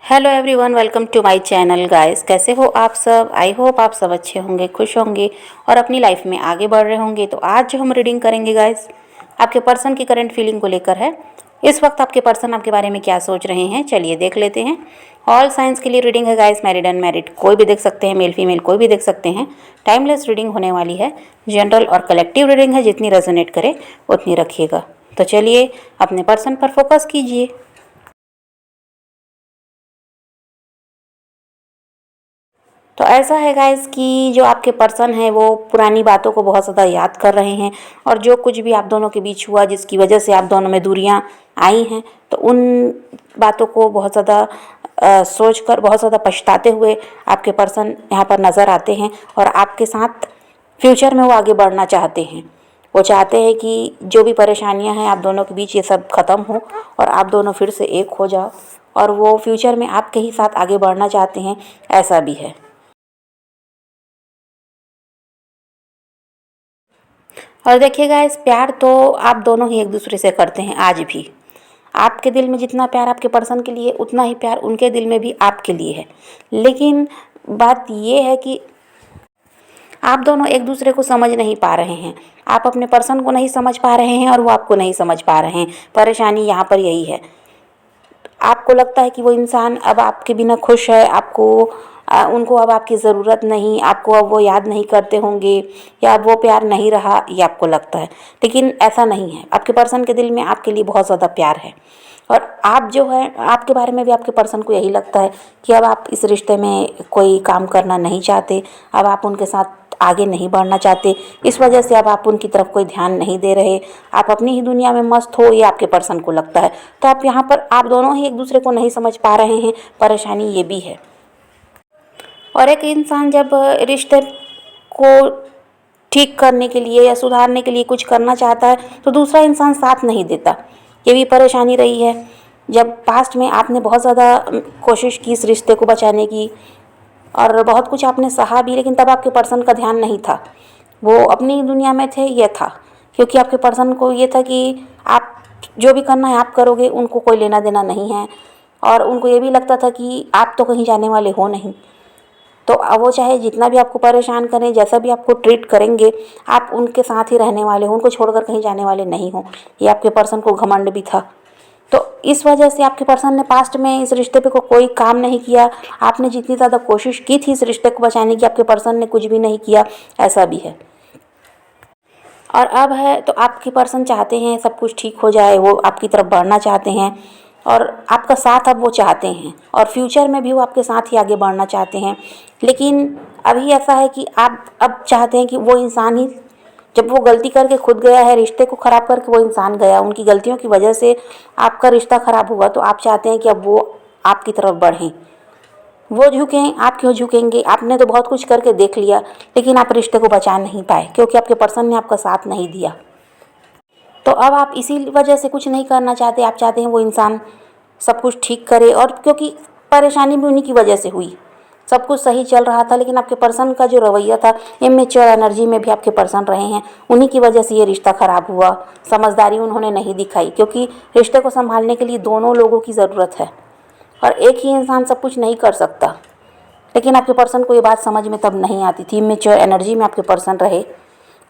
Hello everyone, welcome to my channel guys. कैसे हो आप सब? आई होप आप सब अच्छे होंगे, खुश होंगे और अपनी लाइफ में आगे बढ़ रहे होंगे। तो आज जो हम रीडिंग करेंगे गाइस, आपके पर्सन की करंट फीलिंग को लेकर है। इस वक्त आपके पर्सन आपके बारे में क्या सोच रहे हैं, चलिए देख लेते हैं। ऑल साइंस के लिए रीडिंग है गाइस, मैरिड अनमैरिड कोई भी देख सकते हैं, मेल फीमेल कोई भी देख सकते हैं। टाइमलेस रीडिंग होने वाली है, जनरल और कलेक्टिव रीडिंग है, जितनी रेजोनेट करे उतनी रखिएगा। तो चलिए अपने पर्सन पर फोकस कीजिए। तो ऐसा है गाइस कि जो आपके पर्सन है वो पुरानी बातों को बहुत ज़्यादा याद कर रहे हैं, और जो कुछ भी आप दोनों के बीच हुआ जिसकी वजह से आप दोनों में दूरियां आई हैं, तो उन बातों को बहुत ज़्यादा सोच कर बहुत ज़्यादा पछताते हुए आपके पर्सन यहाँ पर नज़र आते हैं। और आपके साथ फ्यूचर में वो आगे बढ़ना चाहते हैं। वो चाहते हैं कि जो भी परेशानियां हैं आप दोनों के बीच ये सब ख़त्म हो और आप दोनों फिर से एक हो जाओ, और वो फ्यूचर में आपके ही साथ आगे बढ़ना चाहते हैं, ऐसा भी है। और देखिएगा, इस प्यार तो आप दोनों ही एक दूसरे से करते हैं आज भी। आपके दिल में जितना प्यार आपके पर्सन के लिए, उतना ही प्यार उनके दिल में भी आपके लिए है। लेकिन बात ये है कि आप दोनों एक दूसरे को समझ नहीं पा रहे हैं। आप अपने पर्सन को नहीं समझ पा रहे हैं और वो आपको नहीं समझ पा रहे हैं। परेशानी यहाँ पर यही है। आपको लगता है कि वो इंसान अब आपके बिना खुश है, उनको अब आपकी ज़रूरत नहीं, आपको अब वो याद नहीं करते होंगे, या अब वो प्यार नहीं रहा, ये आपको लगता है। लेकिन ऐसा नहीं है। आपके पर्सन के दिल में आपके लिए बहुत ज़्यादा प्यार है, और आप जो है, आपके बारे में भी आपके पर्सन को यही लगता है कि अब आप इस रिश्ते में कोई काम करना नहीं चाहते, अब आप उनके साथ आगे नहीं बढ़ना चाहते। इस वजह से अब आप उनकी तरफ कोई ध्यान नहीं दे रहे, आप अपनी ही दुनिया में मस्त हो, ये आपके पर्सन को लगता है। तो आप यहाँ पर आप दोनों ही एक दूसरे को नहीं समझ पा रहे हैं, परेशानी ये भी है। और एक इंसान जब रिश्ते को ठीक करने के लिए या सुधारने के लिए कुछ करना चाहता है, तो दूसरा इंसान साथ नहीं देता। ये भी परेशानी रही है। जब पास्ट में आपने बहुत ज़्यादा कोशिश की इस रिश्ते को बचाने की, और बहुत कुछ आपने सहा भी, लेकिन तब आपके पर्सन का ध्यान नहीं था, वो अपनी दुनिया में थे, ये था। क्योंकि आपके पर्सन को ये था कि आप जो भी करना है आप करोगे, उनको कोई लेना देना नहीं है। और उनको ये भी लगता था कि आप तो कहीं जाने वाले हो नहीं, तो अब वो चाहे जितना भी आपको परेशान करें, जैसा भी आपको ट्रीट करेंगे, आप उनके साथ ही रहने वाले हो, उनको छोड़कर कहीं जाने वाले नहीं हो। ये आपके पर्सन को घमंड भी था। तो इस वजह से आपके पर्सन ने पास्ट में इस रिश्ते पे कोई काम नहीं किया। आपने जितनी ज़्यादा कोशिश की थी इस रिश्ते को बचाने की, आपके पर्सन ने कुछ भी नहीं किया, ऐसा भी है। और अब है तो आपके पर्सन चाहते हैं सब कुछ ठीक हो जाए, वो आपकी तरफ बढ़ना चाहते हैं, और आपका साथ अब वो चाहते हैं, और फ्यूचर में भी वो आपके साथ ही आगे बढ़ना चाहते हैं। लेकिन अभी ऐसा है कि आप अब चाहते हैं कि वो इंसान ही, जब वो गलती करके खुद गया है, रिश्ते को ख़राब करके वो इंसान गया, उनकी गलतियों की वजह से आपका रिश्ता ख़राब हुआ, तो आप चाहते हैं कि अब वो आपकी तरफ बढ़ें, वो झुकें। आप क्यों झुकेंगे? आपने तो बहुत कुछ करके देख लिया, लेकिन आप रिश्ते को बचा नहीं पाए, क्योंकि आपके पर्सन ने आपका साथ नहीं दिया। तो अब आप इसी वजह से कुछ नहीं करना चाहते। आप चाहते हैं वो इंसान सब कुछ ठीक करे, और क्योंकि परेशानी भी उन्हीं की वजह से हुई। सब कुछ सही चल रहा था, लेकिन आपके पर्सन का जो रवैया था, इमेच्योर एनर्जी में भी आपके पर्सन रहे हैं, उन्हीं की वजह से ये रिश्ता ख़राब हुआ। समझदारी उन्होंने नहीं दिखाई, क्योंकि रिश्ते को संभालने के लिए दोनों लोगों की ज़रूरत है, और एक ही इंसान सब कुछ नहीं कर सकता। लेकिन आपके पर्सन को ये बात समझ में तब नहीं आती थी। इमेच्योर एनर्जी में आपके पर्सन रहे,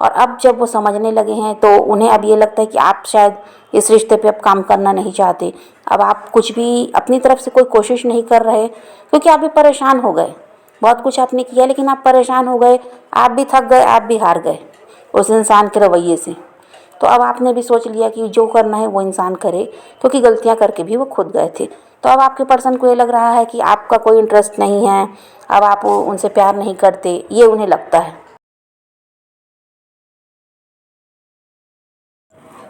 और अब जब वो समझने लगे हैं, तो उन्हें अब ये लगता है कि आप शायद इस रिश्ते पे अब काम करना नहीं चाहते। अब आप कुछ भी अपनी तरफ से कोई कोशिश नहीं कर रहे, क्योंकि आप भी परेशान हो गए। बहुत कुछ आपने किया, लेकिन आप परेशान हो गए, आप भी थक गए, आप भी हार गए उस इंसान के रवैये से। तो अब आपने भी सोच लिया कि जो करना है वो इंसान करे, क्योंकि गलतियां करके भी वो खुद गए थे। तो अब आपके पर्सन को ये लग रहा है कि आपका कोई इंटरेस्ट नहीं है, अब आप उनसे प्यार नहीं करते, ये उन्हें लगता है।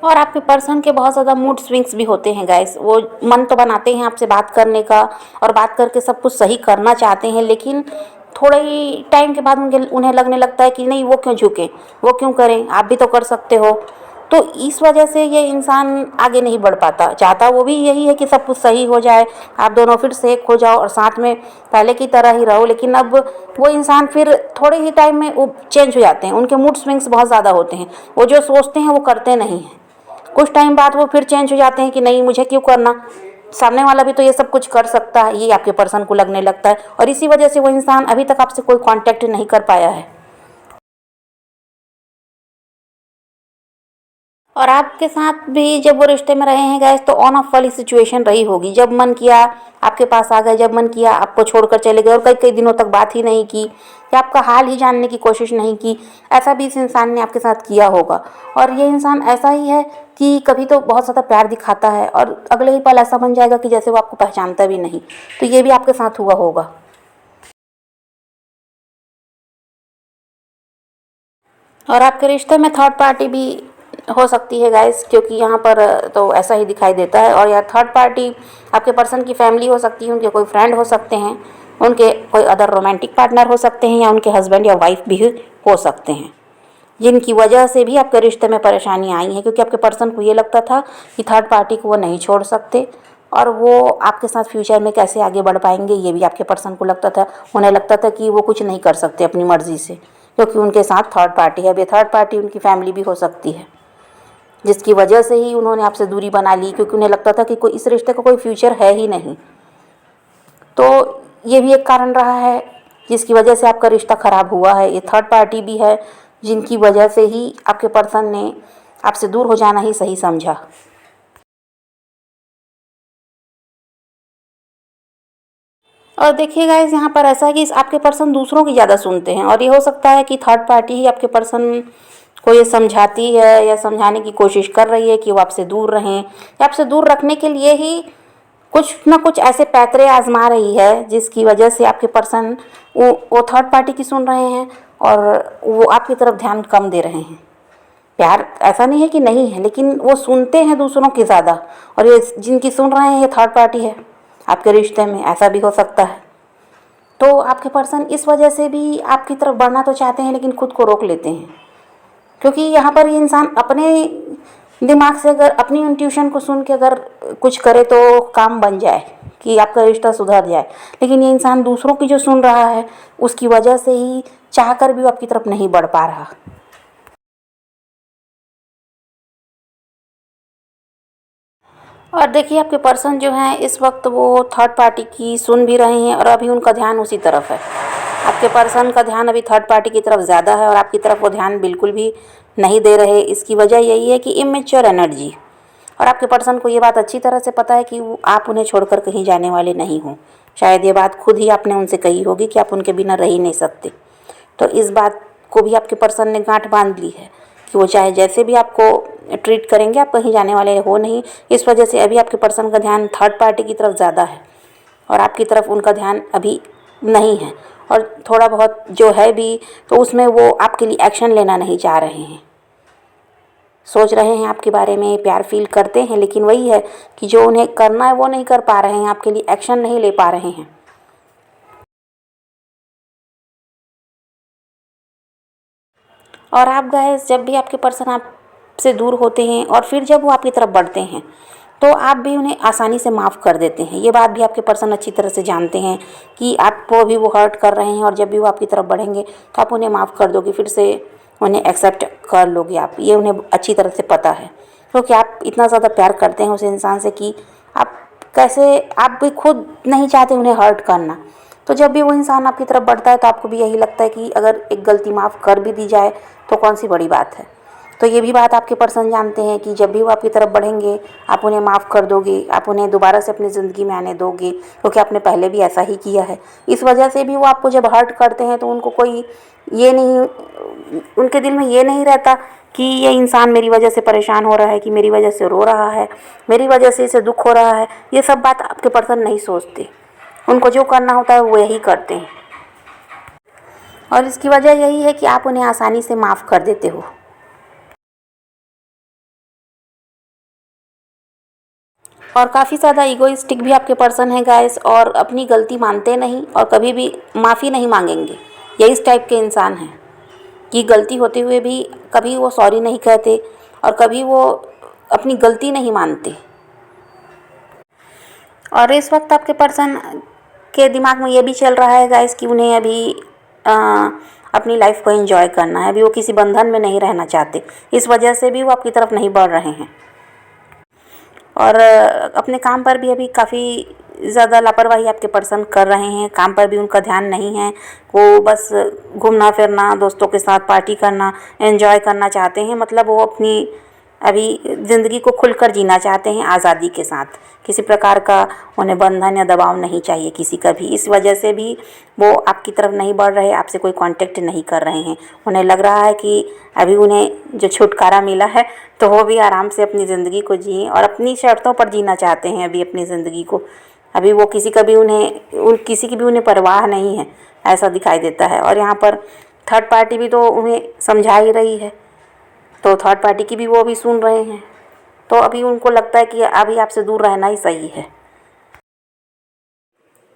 और आपके पर्सन के बहुत ज़्यादा मूड स्विंग्स भी होते हैं गाइस। वो मन तो बनाते हैं आपसे बात करने का, और बात करके सब कुछ सही करना चाहते हैं, लेकिन थोड़े ही टाइम के बाद उन्हें लगने लगता है कि नहीं, वो क्यों झुकें, वो क्यों करें, आप भी तो कर सकते हो। तो इस वजह से ये इंसान आगे नहीं बढ़ पाता। चाहता वो भी यही है कि सब कुछ सही हो जाए, आप दोनों फिर से एक हो जाओ और साथ में पहले की तरह ही रहो। लेकिन अब वो इंसान फिर थोड़े ही टाइम में वो चेंज हो जाते हैं, उनके मूड स्विंग्स बहुत ज़्यादा होते हैं। वो जो सोचते हैं वो करते नहीं हैं। कुछ टाइम बाद वो फिर चेंज हो जाते हैं कि नहीं, मुझे क्यों करना, सामने वाला भी तो ये सब कुछ कर सकता है, ये आपके पर्सन को लगने लगता है और इसी वजह से वो इंसान अभी तक आपसे कोई कांटेक्ट नहीं कर पाया है। और आपके साथ भी जब वो रिश्ते में रहे हैं गैस, तो ऑन ऑफ वाली सिचुएशन रही होगी। जब मन किया आपके पास आ गए, जब मन किया आपको छोड़कर चले गए और कई कई दिनों तक बात ही नहीं की या आपका हाल ही जानने की कोशिश नहीं की। ऐसा भी इस इंसान ने आपके साथ किया होगा। और ये इंसान ऐसा ही है कि कभी तो बहुत ज़्यादा प्यार दिखाता है और अगले ही पल ऐसा बन जाएगा कि जैसे वो आपको पहचानता भी नहीं। तो ये भी आपके साथ हुआ होगा। और आपके रिश्ते में थर्ड पार्टी भी हो सकती है गाइस, क्योंकि यहाँ पर तो ऐसा ही दिखाई देता है। और या थर्ड पार्टी आपके पर्सन की फैमिली हो सकती है, उनके कोई फ्रेंड हो सकते हैं, उनके कोई अदर रोमांटिक पार्टनर हो सकते हैं या उनके हस्बैंड या वाइफ भी हो सकते हैं, जिनकी वजह से भी आपके रिश्ते में परेशानी आई है। क्योंकि आपके पर्सन को ये लगता था कि थर्ड पार्टी को वो नहीं छोड़ सकते और वो आपके साथ फ्यूचर में कैसे आगे बढ़ पाएंगे, ये भी आपके पर्सन को लगता था। उन्हें लगता था कि वो कुछ नहीं कर सकते अपनी मर्ज़ी से, क्योंकि उनके साथ थर्ड पार्टी है। अब ये थर्ड पार्टी उनकी फैमिली भी हो सकती है, जिसकी वजह से ही उन्होंने आपसे दूरी बना ली, क्योंकि उन्हें लगता था कि कोई इस रिश्ते का कोई फ्यूचर है ही नहीं। तो ये भी एक कारण रहा है जिसकी वजह से आपका रिश्ता ख़राब हुआ है। ये थर्ड पार्टी भी है जिनकी वजह से ही आपके पर्सन ने आपसे दूर हो जाना ही सही समझा। और देखिए गाइस, यहाँ पर ऐसा है कि आपके पर्सन दूसरों की ज़्यादा सुनते हैं और ये हो सकता है कि थर्ड पार्टी ही आपके पर्सन को ये समझाती है या समझाने की कोशिश कर रही है कि वो आपसे दूर रहें, या आपसे दूर रखने के लिए ही कुछ ना कुछ ऐसे पैतरे आजमा रही है जिसकी वजह से आपके पर्सन वो थर्ड पार्टी की सुन रहे हैं और वो आपकी तरफ ध्यान कम दे रहे हैं। प्यार ऐसा नहीं है कि नहीं है, लेकिन वो सुनते हैं दूसरों की ज़्यादा, और ये जिनकी सुन रहे हैं ये थर्ड पार्टी है आपके रिश्ते में। ऐसा भी हो सकता है। तो आपके पर्सन इस वजह से भी आपकी तरफ बढ़ना तो चाहते हैं लेकिन खुद को रोक लेते हैं, क्योंकि यहाँ पर ये इंसान अपने दिमाग से अगर अपनी इंट्यूशन को सुन के अगर कुछ करे तो काम बन जाए कि आपका रिश्ता सुधर जाए। लेकिन ये इंसान दूसरों की जो सुन रहा है उसकी वजह से ही चाह कर भी वो आपकी तरफ नहीं बढ़ पा रहा। और देखिए, आपके पर्सन जो हैं इस वक्त वो थर्ड पार्टी की सुन भी रहे हैं और अभी उनका ध्यान उसी तरफ है। आपके पर्सन का ध्यान अभी थर्ड पार्टी की तरफ ज़्यादा है और आपकी तरफ वो ध्यान बिल्कुल भी नहीं दे रहे। इसकी वजह यही है कि इमेच्योर एनर्जी। और आपके पर्सन को ये बात अच्छी तरह से पता है कि आप उन्हें छोड़कर कहीं जाने वाले नहीं हो। शायद ये बात खुद ही आपने उनसे कही होगी कि आप उनके बिना रह ही नहीं सकते। तो इस बात को भी आपके पर्सन ने गांठ बांध ली है कि वो चाहे जैसे भी आपको ट्रीट करेंगे, आप कहीं जाने वाले हो नहीं। इस वजह से अभी आपके पर्सन का ध्यान थर्ड पार्टी की तरफ ज़्यादा है और आपकी तरफ उनका ध्यान अभी नहीं है। और थोड़ा बहुत जो है भी तो उसमें वो आपके लिए एक्शन लेना नहीं चाह रहे हैं। सोच रहे हैं आपके बारे में, प्यार फील करते हैं, लेकिन वही है कि जो उन्हें करना है वो नहीं कर पा रहे हैं, आपके लिए एक्शन नहीं ले पा रहे हैं। और आप गाइस, जब भी आपके पर्सन आपसे दूर होते हैं और फिर जब वो आपकी तरफ बढ़ते हैं तो आप भी उन्हें आसानी से माफ़ कर देते हैं। ये बात भी आपके पर्सन अच्छी तरह से जानते हैं कि आपको भी वो हर्ट कर रहे हैं और जब भी वो आपकी तरफ बढ़ेंगे तो आप उन्हें माफ़ कर दोगे, फिर से उन्हें एक्सेप्ट कर लोगे आप। ये उन्हें अच्छी तरह से पता है, क्योंकि आप इतना ज़्यादा प्यार करते हैं उस इंसान से कि आप कैसे, आप भी खुद नहीं चाहते उन्हें हर्ट करना। तो जब भी वो इंसान आपकी तरफ बढ़ता है तो आपको भी यही लगता है कि अगर एक गलती माफ़ कर भी दी जाए तो कौन सी बड़ी बात है। तो ये भी बात आपके पर्सन जानते हैं कि जब भी वो आपकी तरफ बढ़ेंगे आप उन्हें माफ़ कर दोगे, आप उन्हें दोबारा से अपनी ज़िंदगी में आने दोगे, क्योंकि आपने पहले भी ऐसा ही किया है। इस वजह से भी वो आपको जब हर्ट करते हैं तो उनको कोई ये नहीं, उनके दिल में ये नहीं रहता कि ये इंसान मेरी वजह से परेशान हो रहा है, कि मेरी वजह से रो रहा है, मेरी वजह से इसे दुख हो रहा है। ये सब बात आपके पर्सन नहीं सोचते। उनको जो करना होता है वो यही करते हैं और इसकी वजह यही है कि आप उन्हें आसानी से माफ़ कर देते हो। और काफ़ी ज़्यादा ईगोइस्टिक भी आपके पर्सन है गाइस, और अपनी गलती मानते नहीं और कभी भी माफ़ी नहीं मांगेंगे। ये इस टाइप के इंसान हैं कि गलती होते हुए भी कभी वो सॉरी नहीं कहते और कभी वो अपनी गलती नहीं मानते। और इस वक्त आपके पर्सन के दिमाग में ये भी चल रहा है गाइस कि उन्हें अभी अ, अपनी लाइफ को एंजॉय करना है। अभी वो किसी बंधन में नहीं रहना चाहते, इस वजह से भी वो आपकी तरफ नहीं बढ़ रहे हैं। और अपने काम पर भी अभी काफ़ी ज़्यादा लापरवाही आपके पर्सन कर रहे हैं। काम पर भी उनका ध्यान नहीं है, वो बस घूमना फिरना, दोस्तों के साथ पार्टी करना, एंजॉय करना चाहते हैं। मतलब वो अपनी अभी ज़िंदगी को खुलकर जीना चाहते हैं आज़ादी के साथ। किसी प्रकार का उन्हें बंधन या दबाव नहीं चाहिए किसी का भी। इस वजह से भी वो आपकी तरफ नहीं बढ़ रहे, आपसे कोई कांटेक्ट नहीं कर रहे हैं। उन्हें लग रहा है कि अभी उन्हें जो छुटकारा मिला है तो वो भी आराम से अपनी ज़िंदगी को जिएं और अपनी शर्तों पर जीना चाहते हैं अभी अपनी ज़िंदगी को। अभी वो किसी की भी उन्हें परवाह नहीं है, ऐसा दिखाई देता है। और यहाँ पर थर्ड पार्टी भी तो उन्हें समझा ही रही है, तो थर्ड पार्टी की भी वो भी सुन रहे हैं। तो अभी उनको लगता है कि अभी आपसे दूर रहना ही सही है।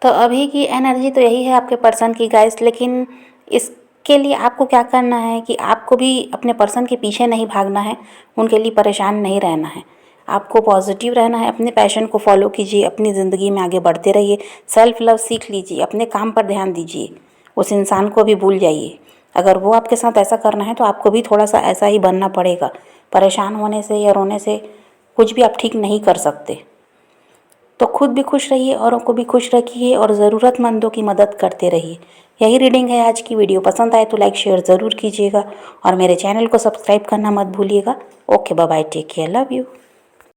तो अभी की एनर्जी तो यही है आपके पर्सन की गाइस। लेकिन इसके लिए आपको क्या करना है कि आपको भी अपने पर्सन के पीछे नहीं भागना है, उनके लिए परेशान नहीं रहना है। आपको पॉजिटिव रहना है, अपने पैशन को फॉलो कीजिए, अपनी ज़िंदगी में आगे बढ़ते रहिए, सेल्फ लव सीख लीजिए, अपने काम पर ध्यान दीजिए, उस इंसान को भी भूल जाइए। अगर वो आपके साथ ऐसा करना है तो आपको भी थोड़ा सा ऐसा ही बनना पड़ेगा। परेशान होने से या रोने से कुछ भी आप ठीक नहीं कर सकते। तो खुद भी खुश रहिए, औरों को भी खुश रखिए और ज़रूरतमंदों की मदद करते रहिए। यही रीडिंग है आज की। वीडियो पसंद आए तो लाइक शेयर ज़रूर कीजिएगा और मेरे चैनल को सब्सक्राइब करना मत भूलिएगा। Okay, bye bye, take care, love you.